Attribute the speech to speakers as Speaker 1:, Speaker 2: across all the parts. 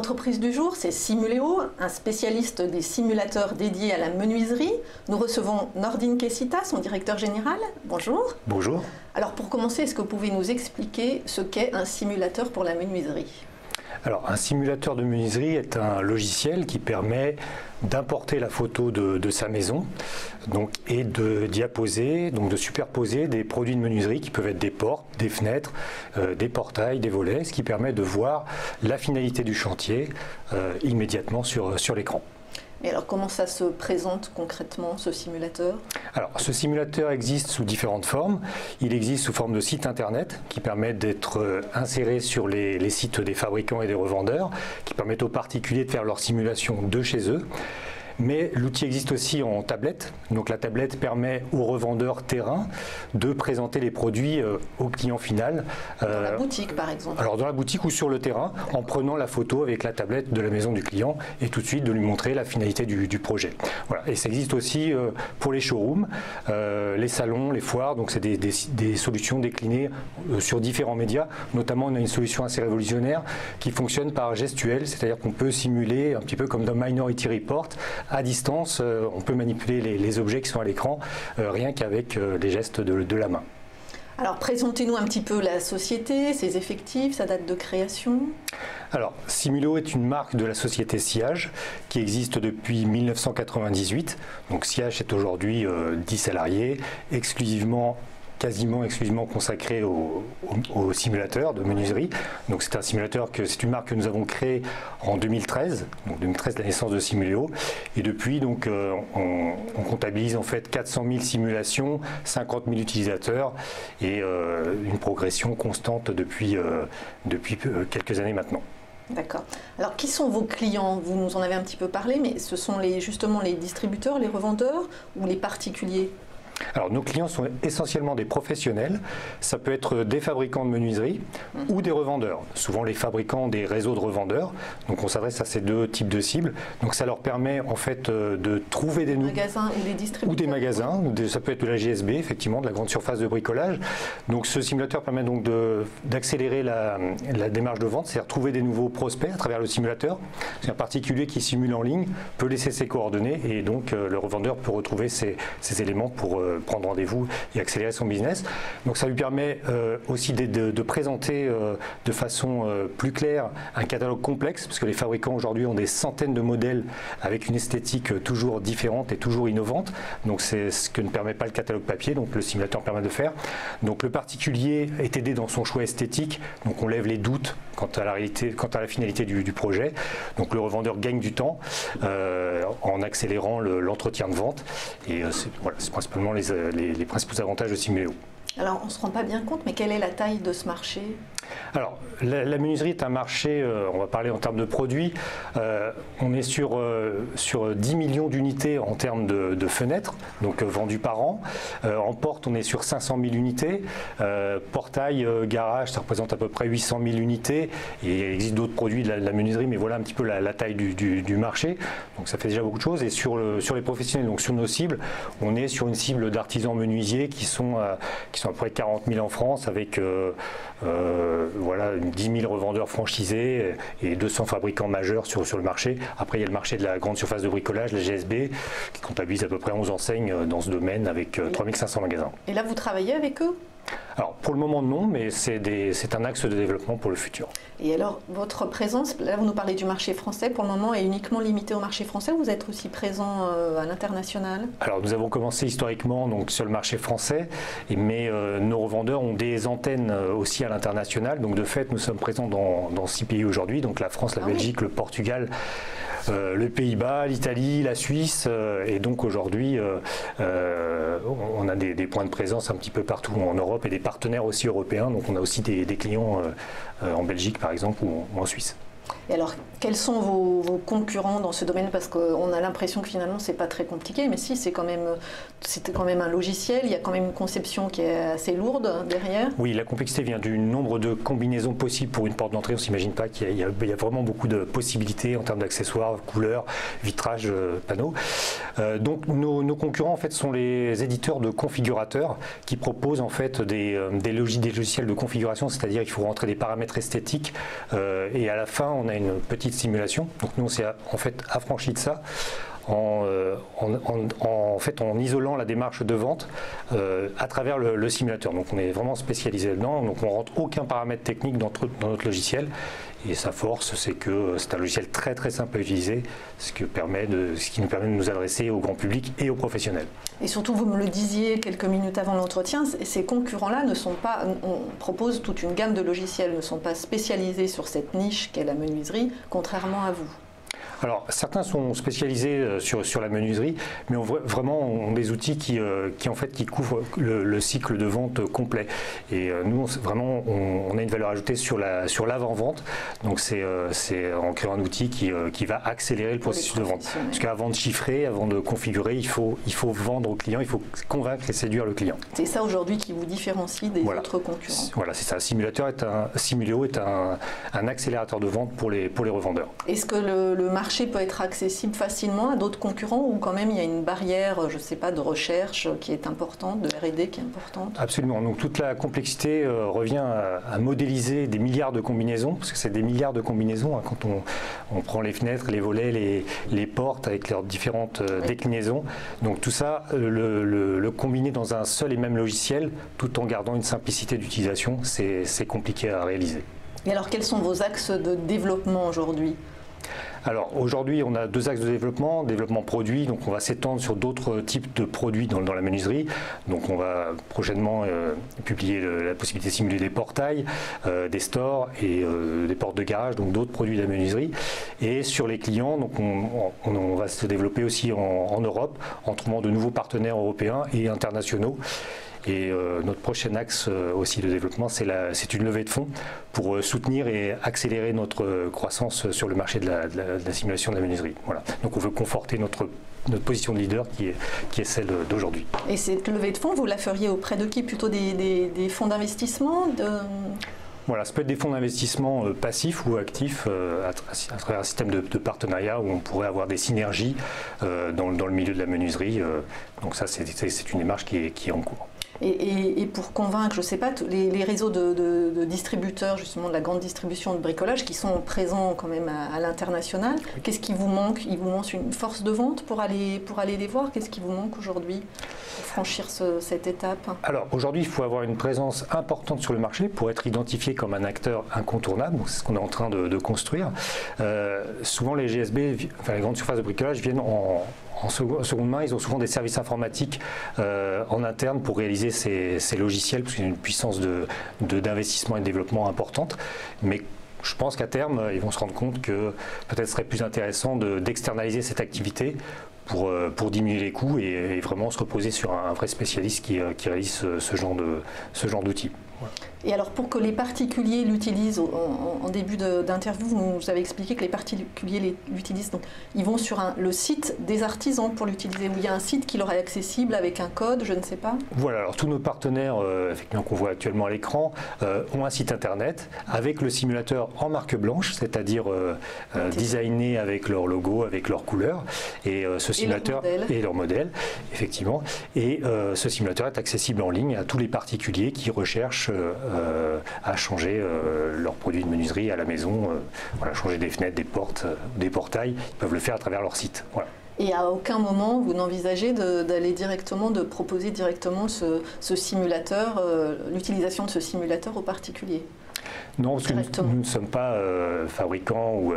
Speaker 1: L'entreprise du jour, c'est Simuléo, un spécialiste des simulateurs dédiés à la menuiserie. Nous recevons Nordine Kessita, son directeur général. Bonjour.
Speaker 2: Bonjour.
Speaker 1: Alors pour commencer, est-ce que vous pouvez nous expliquer ce qu'est un simulateur pour la menuiserie ?
Speaker 2: Alors, un simulateur de menuiserie est un logiciel qui permet d'importer la photo de sa maison et d'y apposer, donc de superposer des produits de menuiserie qui peuvent être des portes, des fenêtres, des portails, des volets, ce qui permet de voir la finalité du chantier immédiatement sur l'écran.
Speaker 1: Et alors comment ça se présente concrètement, ce simulateur ?
Speaker 2: Alors ce simulateur existe sous différentes formes. Il existe sous forme de site internet qui permet d'être inséré sur les sites des fabricants et des revendeurs, qui permettent aux particuliers de faire leur simulation de chez eux. Mais l'outil existe aussi en tablette. Donc la tablette permet aux revendeurs terrain de présenter les produits au client final.
Speaker 1: Dans la boutique par exemple.
Speaker 2: Alors dans la boutique ou sur le terrain, en prenant la photo avec la tablette de la maison du client et tout de suite de lui montrer la finalité du projet. Voilà. Et ça existe aussi pour les showrooms, les salons, les foires. Donc c'est des solutions déclinées sur différents médias. Notamment on a une solution assez révolutionnaire qui fonctionne par gestuelle, c'est-à-dire qu'on peut simuler un petit peu comme dans Minority Report. À distance, on peut manipuler les objets qui sont à l'écran rien qu'avec les gestes de la main.
Speaker 1: Alors présentez-nous un petit peu la société, ses effectifs, sa date de création.
Speaker 2: Alors Simuléo est une marque de la société Siage qui existe depuis 1998. Donc Siage est aujourd'hui 10 salariés, quasiment exclusivement consacré au simulateur de menuiserie. Donc c'est une marque que nous avons créée en 2013, donc 2013 la naissance de Simuléo. Et depuis donc on comptabilise en fait 400 000 simulations, 50 000 utilisateurs et une progression constante depuis quelques années maintenant.
Speaker 1: D'accord. Alors qui sont vos clients? Vous nous en avez un petit peu parlé, mais ce sont justement les distributeurs, les revendeurs ou les particuliers?
Speaker 2: Alors nos clients sont essentiellement des professionnels, ça peut être des fabricants de menuiserie ou des revendeurs. Souvent les fabricants ont des réseaux de revendeurs, donc on s'adresse à ces deux types de cibles. Donc ça leur permet en fait de trouver des
Speaker 1: magasins ou des distributeurs.
Speaker 2: Ou des magasins, ça peut être de la GSB effectivement, de la grande surface de bricolage. Donc ce simulateur permet donc d'accélérer la démarche de vente, c'est-à-dire trouver des nouveaux prospects à travers le simulateur. Un particulier qui simule en ligne peut laisser ses coordonnées et donc le revendeur peut retrouver ces éléments pour prendre rendez-vous et accélérer son business. Donc ça lui permet aussi de présenter de façon plus claire un catalogue complexe, parce que les fabricants aujourd'hui ont des centaines de modèles avec une esthétique toujours différente et toujours innovante. Donc c'est ce que ne permet pas le catalogue papier, donc le simulateur permet de faire. Donc le particulier est aidé dans son choix esthétique, donc on lève les doutes quant à la finalité du projet. Donc le revendeur gagne du temps en accélérant l'entretien de vente. Et c'est principalement les principaux avantages de Simuléo.
Speaker 1: Alors on ne se rend pas bien compte, mais quelle est la taille de ce marché ?
Speaker 2: Alors, la menuiserie est un marché, on va parler en termes de produits, on est sur 10 millions d'unités en termes de fenêtres, donc vendues par an. En porte, on est sur 500 000 unités. Portail, garage, ça représente à peu près 800 000 unités. Et il existe d'autres produits de la menuiserie, mais voilà un petit peu la taille du marché. Donc ça fait déjà beaucoup de choses. Et sur les professionnels, donc sur nos cibles, on est sur une cible d'artisans menuisiers qui sont à peu près 40 000 en France, avec voilà, 10 000 revendeurs franchisés et 200 fabricants majeurs sur le marché. Après, il y a le marché de la grande surface de bricolage, la GSB, qui comptabilise à peu près 11 enseignes dans ce domaine avec 3500 magasins.
Speaker 1: Et là, vous travaillez avec eux ?
Speaker 2: Alors, pour le moment, non, mais c'est un axe de développement pour le futur.
Speaker 1: Et alors, votre présence, là, vous nous parlez du marché français, pour le moment, est uniquement limitée au marché français ou vous êtes aussi présent à l'international? Alors, nous avons commencé historiquement donc, sur le marché français, mais nos revendeurs ont des antennes aussi à l'international. Donc, de fait, nous sommes présents dans 6 pays aujourd'hui, donc la France, la Belgique, le Portugal, les Pays-Bas, l'Italie, la Suisse, et donc aujourd'hui on a des points de présence un petit peu partout en Europe et des partenaires aussi européens, donc on a aussi des clients en Belgique par exemple ou en Suisse. Et alors, quels sont vos concurrents dans ce domaine? Parce qu'on a l'impression que finalement, c'est pas très compliqué, mais si, c'est quand même un logiciel, il y a quand même une conception qui est assez lourde derrière.
Speaker 2: Oui, la complexité vient du nombre de combinaisons possibles pour une porte d'entrée. On ne s'imagine pas qu'il y a vraiment beaucoup de possibilités en termes d'accessoires, couleurs, vitrage, panneaux. Donc nos concurrents en fait sont les éditeurs de configurateurs qui proposent en fait des logiciels de configuration, c'est-à-dire qu'il faut rentrer des paramètres esthétiques et à la fin on a une petite simulation. Donc nous on s'est en fait affranchi de ça. En isolant la démarche de vente à travers le simulateur. Donc on est vraiment spécialisé dedans, donc on ne rentre aucun paramètre technique dans notre logiciel. Et sa force, c'est que c'est un logiciel très très simple à utiliser, ce qui nous permet de nous adresser au grand public et aux professionnels.
Speaker 1: Et surtout, vous me le disiez quelques minutes avant l'entretien, ces concurrents-là proposent toute une gamme de logiciels, ne sont pas spécialisés sur cette niche qu'est la menuiserie, contrairement à vous.
Speaker 2: Alors, certains sont spécialisés sur la menuiserie, mais vraiment ont des outils qui couvrent le cycle de vente complet. Et nous, vraiment, on a une valeur ajoutée sur l'avant-vente. Donc, c'est en créant un outil qui va accélérer le processus de vente. Parce qu'avant de chiffrer, avant de configurer, il faut vendre au client, il faut convaincre et séduire le client.
Speaker 1: C'est ça aujourd'hui qui vous différencie des autres concurrents.
Speaker 2: Voilà, c'est ça. Simuléo est un accélérateur de vente pour les revendeurs.
Speaker 1: Est-ce que le marché peut être accessible facilement à d'autres concurrents ou quand même il y a une barrière, je ne sais pas, de recherche qui est importante, de R&D qui est importante? Absolument.
Speaker 2: Donc toute la complexité revient à modéliser des milliards de combinaisons, parce que c'est des milliards de combinaisons hein, quand on prend les fenêtres, les volets, les portes avec leurs différentes déclinaisons. Donc tout ça, le combiner dans un seul et même logiciel, tout en gardant une simplicité d'utilisation, c'est compliqué à réaliser.
Speaker 1: Et alors quels sont vos axes de développement aujourd'hui ?
Speaker 2: Alors aujourd'hui on a deux axes de développement produit, donc on va s'étendre sur d'autres types de produits dans la menuiserie. Donc on va prochainement publier la possibilité de simuler des portails, des stores et des portes de garage, donc d'autres produits de la menuiserie. Et sur les clients, donc on va se développer aussi en Europe en trouvant de nouveaux partenaires européens et internationaux. Et notre prochain axe aussi de développement, c'est une levée de fonds pour soutenir et accélérer notre croissance sur le marché de la simulation de la menuiserie. Voilà. Donc on veut conforter notre position de leader qui est celle d'aujourd'hui. Et cette levée de fonds, vous la feriez auprès de qui? Plutôt des fonds d'investissement Voilà, ça peut être des fonds d'investissement passifs ou actifs à travers un système de partenariat où on pourrait avoir des synergies dans le milieu de la menuiserie. Donc ça, c'est une démarche qui est en cours. Et pour convaincre, je ne sais pas, les réseaux de distributeurs, justement de la grande distribution de bricolage qui sont présents quand même à l'international, qu'est-ce qui vous manque? Il vous manque une force de vente pour aller les voir? Qu'est-ce qui vous manque aujourd'hui pour franchir cette étape? Alors aujourd'hui, il faut avoir une présence importante sur le marché pour être identifié comme un acteur incontournable. C'est ce qu'on est en train de construire. Souvent les GSB, enfin les grandes surfaces de bricolage viennent en seconde main, ils ont souvent des services informatiques en interne pour réaliser ces logiciels, parce qu'il y a une puissance d'investissement et de développement importante. Mais je pense qu'à terme, ils vont se rendre compte que peut-être ce serait plus intéressant d'externaliser cette activité pour diminuer les coûts et vraiment se reposer sur un vrai spécialiste qui réalise ce genre d'outils. Voilà. Et alors pour que les particuliers l'utilisent, en début d'interview, vous nous avez expliqué que les particuliers l'utilisent, donc ils vont sur le site des artisans pour l'utiliser, où il y a un site qui leur est accessible avec un code, je ne sais pas. Voilà, alors tous nos partenaires effectivement qu'on voit actuellement à l'écran ont un site internet avec le simulateur en marque blanche, c'est-à-dire designé avec leur logo, avec leurs couleurs, et ce simulateur et leur modèle, effectivement. Et ce simulateur est accessible en ligne à tous les particuliers qui recherchent à changer leurs produits de menuiserie à la maison, voilà, changer des fenêtres, des portes, des portails, ils peuvent le faire à travers leur site. Voilà. Et à aucun moment vous n'envisagez de proposer directement ce simulateur, l'utilisation de ce simulateur aux particuliers? Non, parce que nous ne sommes pas fabricants ou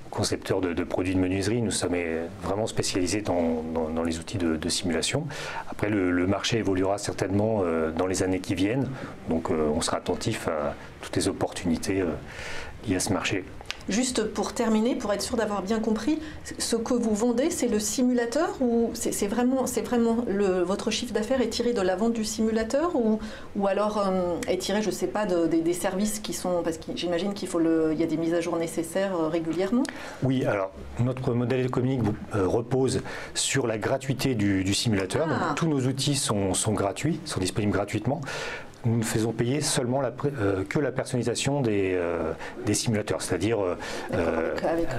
Speaker 2: concepteurs de produits de menuiserie, nous sommes vraiment spécialisés dans les outils de simulation. Après, le marché évoluera certainement dans les années qui viennent, donc on sera attentif à toutes les opportunités liées à ce marché. Juste pour terminer, pour être sûr d'avoir bien compris, ce que vous vendez, c'est le simulateur ou c'est vraiment votre chiffre d'affaires est tiré de la vente du simulateur ou alors est tiré, je ne sais pas, des services qui sont, parce que j'imagine qu'il y a des mises à jour nécessaires régulièrement? Oui, alors notre modèle économique repose sur la gratuité du simulateur. Donc, tous nos outils sont gratuits, sont disponibles gratuitement. nous ne faisons payer seulement que la personnalisation des simulateurs, c'est-à-dire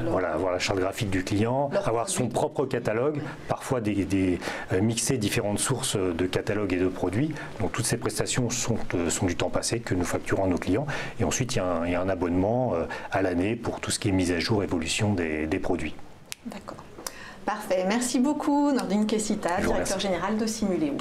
Speaker 2: voilà, avoir la charte graphique du client, avoir son propre catalogue, parfois mixer différentes sources de catalogues et de produits. Donc toutes ces prestations sont du temps passé que nous facturons à nos clients. Et ensuite, il y a un abonnement à l'année pour tout ce qui est mise à jour, évolution des produits.
Speaker 1: D'accord. Parfait. Merci beaucoup, Nordine Kessita, directeur général de Simuléo.